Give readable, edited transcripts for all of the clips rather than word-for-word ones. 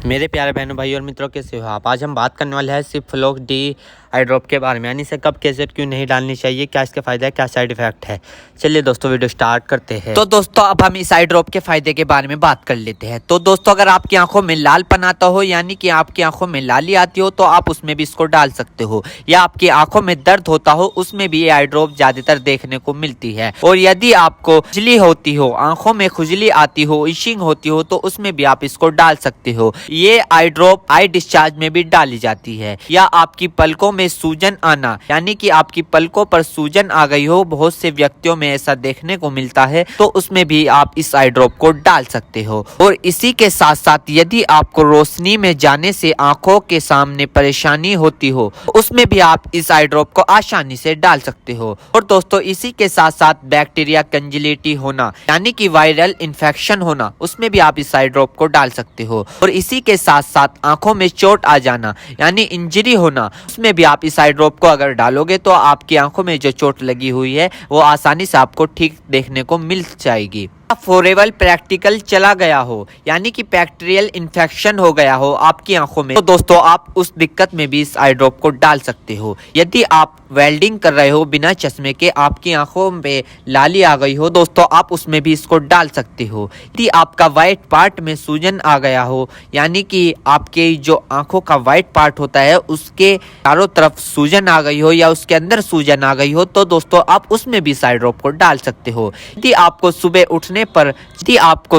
मेरे प्यारे बहनों भाई और मित्रों, कैसे हो आप। आज हम बात करने वाले हैं सिफ्लोक डी आई ड्रॉप के बारे में, यानी इसे कब कैसे क्यों नहीं डालनी चाहिए, क्या इसके फायदे है, क्या साइड इफेक्ट है। चलिए दोस्तों वीडियो स्टार्ट करते हैं। तो दोस्तों अब हम इस आई ड्रॉप के फायदे के बारे में बात कर लेते हैं। तो दोस्तों अगर आपकी आंखों में लालपन आता हो, यानी कि आपकी आंखों में लाली आती हो, तो आप उसमें भी इसको डाल सकते हो। या आपकी आंखों में दर्द होता हो, उसमें भी ये आई ड्रॉप ज्यादातर देखने को मिलती है। और यदि आपको खुजली होती हो, आंखों में खुजली आती हो, इशिंग होती हो, तो उसमें भी आप इसको डाल सकते हो। ये आई ड्रॉप आई डिस्चार्ज में भी डाली जाती है। या आपकी पलकों में सूजन आना, यानी कि आपकी पलकों पर सूजन आ गई हो, बहुत से व्यक्तियों में ऐसा देखने को मिलता है, तो उसमें भी आप इस आई ड्रॉप को डाल सकते हो। और इसी के साथ साथ यदि आपको रोशनी में जाने से आंखों के सामने परेशानी होती हो, उसमें भी आप इस आई ड्रॉप को आसानी से डाल सकते हो। और दोस्तों इसी के साथ साथ बैक्टीरिया कंजिलिटी होना, यानी कि वायरल इन्फेक्शन होना, उसमें भी आप इस आई ड्रॉप को डाल सकते हो। और इसी के साथ साथ आंखों में चोट आ जाना, यानी इंजरी होना, उसमें भी आप इस आई ड्रॉप को अगर डालोगे तो आपकी आंखों में जो चोट लगी हुई है वो आसानी से आपको ठीक देखने को मिल जाएगी। फॉरेबल प्रैक्टिकल चला गया हो, यानी कि बैक्टीरियल इन्फेक्शन हो गया हो आपकी आंखों में, तो दोस्तों आप उस दिक्कत में भी इस आई ड्रॉप को डाल सकते हो। यदि आप वेल्डिंग कर रहे हो बिना चश्मे के, आपकी आंखों में लाली आ गई हो, दोस्तों आप उसमें भी इसको डाल सकते हो। यदि आपका व्हाइट पार्ट में सूजन आ गया हो, यानी कि आपके जो आंखों का व्हाइट पार्ट होता है उसके चारों तरफ सूजन आ गई हो या उसके अंदर सूजन आ गई हो, तो दोस्तों आप उसमें भी इस आई ड्रॉप को डाल सकते हो। यदि आपको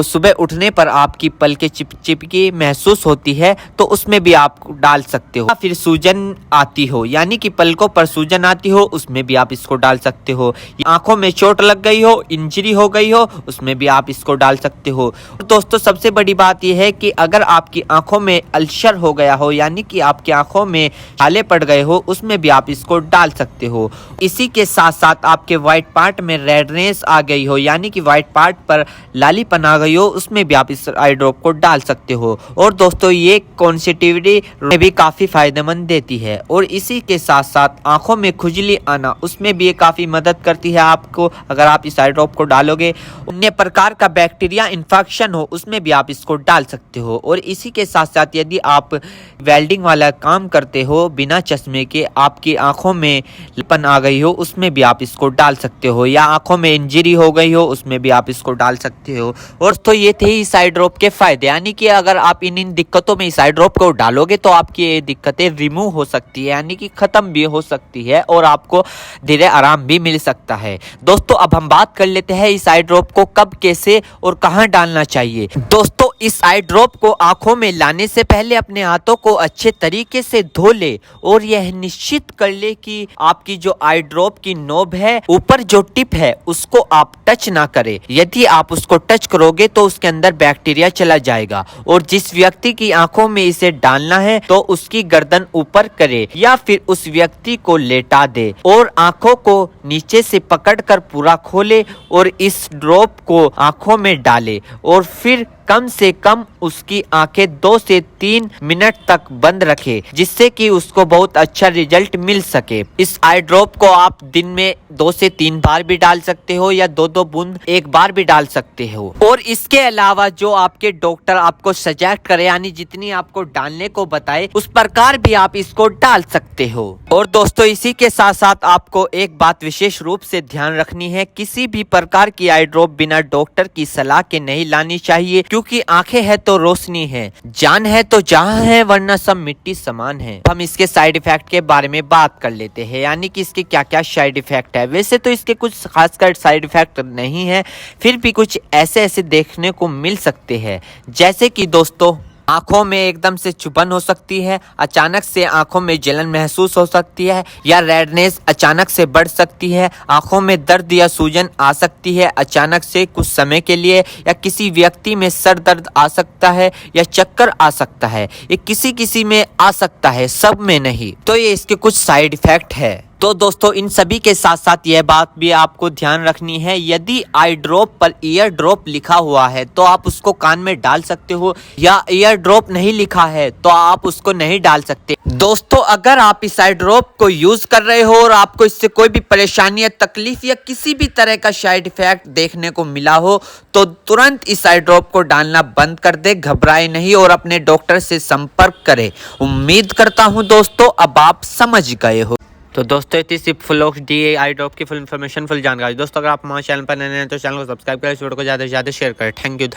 सुबह उठने पर आपकी पलकें चिपचिपकी महसूस होती है, तो उसमें भी आप डाल सकते हो। फिर सूजन आती हो, यानी कि पलकों पर सूजन आती हो, उसमें भी आप इसको डाल सकते हो। आंखों में चोट लग गई हो, इंजरी हो गई हो, उसमें भी आप इसको डाल सकते हो। दोस्तों सबसे बड़ी बात यह है कि अगर आपकी आंखों में अल्सर हो गया हो, यानी कि आपकी आंखों में छाले पड़ गए हो, उसमें भी आप इसको डाल सकते हो। इसी के साथ साथ आपके व्हाइट पार्ट में रेडनेस आ गई हो, यानी कि व्हाइट पार्ट पर लालीपन आ गई हो, उसमें भी आप इस आई ड्रॉप को डाल सकते हो। और दोस्तों ये कॉन्सेटिविटी में भी काफी फायदेमंद देती है। और इसी के साथ साथ आंखों में खुजली आना, उसमें भी ये काफी मदद करती है आपको। अगर आप इस आई ड्रॉप को डालोगे, अन्य प्रकार का बैक्टीरिया इन्फेक्शन हो, उसमें भी आप इसको डाल सकते हो। और इसी के साथ साथ यदि आप वेल्डिंग वाला काम करते हो बिना चश्मे के, आपकी आंखों में लालीपन आ गई हो, उसमें भी आप इसको डाल सकते हो। या आंखों में इंजरी हो गई हो, उसमें भी आप इसको डाल सकते हो। और तो ये थे इस आई ड्रॉप के फायदे, यानी कि अगर आप इन दिक्कतों में इस आई ड्रॉप को डालोगे तो आपकी ये दिक्कतें रिमूव हो सकती है, यानी कि खत्म भी हो सकती है और आपको धीरे आराम भी मिल सकता है। दोस्तों अब हम बात कर लेते हैं इस आई ड्रॉप को कब, कैसे और कहां डालना चाहिए। दोस्तों इस आई ड्रॉप को आंखों में लाने से पहले अपने हाथों को अच्छे तरीके से धो ले और यह निश्चित कर ले कि आपकी जो आई ड्रॉप की नोब है, ऊपर जो टिप है, उसको आप टच ना करें। यदि आप उसको टच करोगे तो उसके अंदर बैक्टीरिया चला जाएगा। और जिस व्यक्ति की आंखों में इसे डालना है तो उसकी गर्दन ऊपर करे या फिर उस व्यक्ति को लेटा दे और आंखों को नीचे से पकड़कर पूरा खोले और इस ड्रॉप को आंखों में डाले और फिर कम से कम उसकी आंखें 2 से 3 मिनट तक बंद रखे, जिससे कि उसको बहुत अच्छा रिजल्ट मिल सके। इस आई ड्रॉप को आप दिन में 2 से 3 बार भी डाल सकते हो या 2-2 बूंद एक बार भी डाल सकते हो। और इसके अलावा जो आपके डॉक्टर आपको सजेस्ट करे, यानी जितनी आपको डालने को बताए, उस प्रकार भी आप इसको डाल सकते हो। और दोस्तों इसी के साथ साथ आपको एक बात विशेष रूप से ध्यान रखनी है, किसी भी प्रकार की आई ड्रॉप बिना डॉक्टर की सलाह के नहीं लानी चाहिए, क्योंकि आंखें है तो रोशनी है, जान है तो जहां है, वरना सब मिट्टी समान है। हम इसके साइड इफेक्ट के बारे में बात कर लेते हैं, यानी कि इसके क्या क्या साइड इफेक्ट है। वैसे तो इसके कुछ खासकर साइड इफेक्ट नहीं है, फिर भी कुछ ऐसे देखने को मिल सकते हैं, जैसे कि दोस्तों आंखों में एकदम से चुभन हो सकती है, अचानक से आंखों में जलन महसूस हो सकती है, या रेडनेस अचानक से बढ़ सकती है, आंखों में दर्द या सूजन आ सकती है अचानक से कुछ समय के लिए, या किसी व्यक्ति में सर दर्द आ सकता है या चक्कर आ सकता है। ये किसी किसी में आ सकता है, सब में नहीं। तो ये इसके कुछ साइड इफेक्ट है। तो दोस्तों इन सभी के साथ साथ यह बात भी आपको ध्यान रखनी है, यदि आई ड्रॉप पर ईयर ड्रॉप लिखा हुआ है तो आप उसको कान में डाल सकते हो, या ईयर ड्रॉप नहीं लिखा है तो आप उसको नहीं डाल सकते। दोस्तों अगर आप इस आई ड्रॉप को यूज कर रहे हो और आपको इससे कोई भी परेशानी या तकलीफ या किसी भी तरह का साइड इफेक्ट देखने को मिला हो तो तुरंत इस आई ड्रॉप को डालना बंद कर दे, घबराए नहीं और अपने डॉक्टर से संपर्क करें। उम्मीद करता हूं दोस्तों अब आप समझ गए हो। तो दोस्तों इतनी सी फ्लोक्स डी आई ड्रॉप की फुल इन्फॉर्मेशन, फुल जानकारी। दोस्तों अगर आप हमारे चैनल पर नए हैं तो चैनल को सब्सक्राइब करें, इस वीडियो को ज़्यादा से ज़्यादा शेयर करें। Thank you.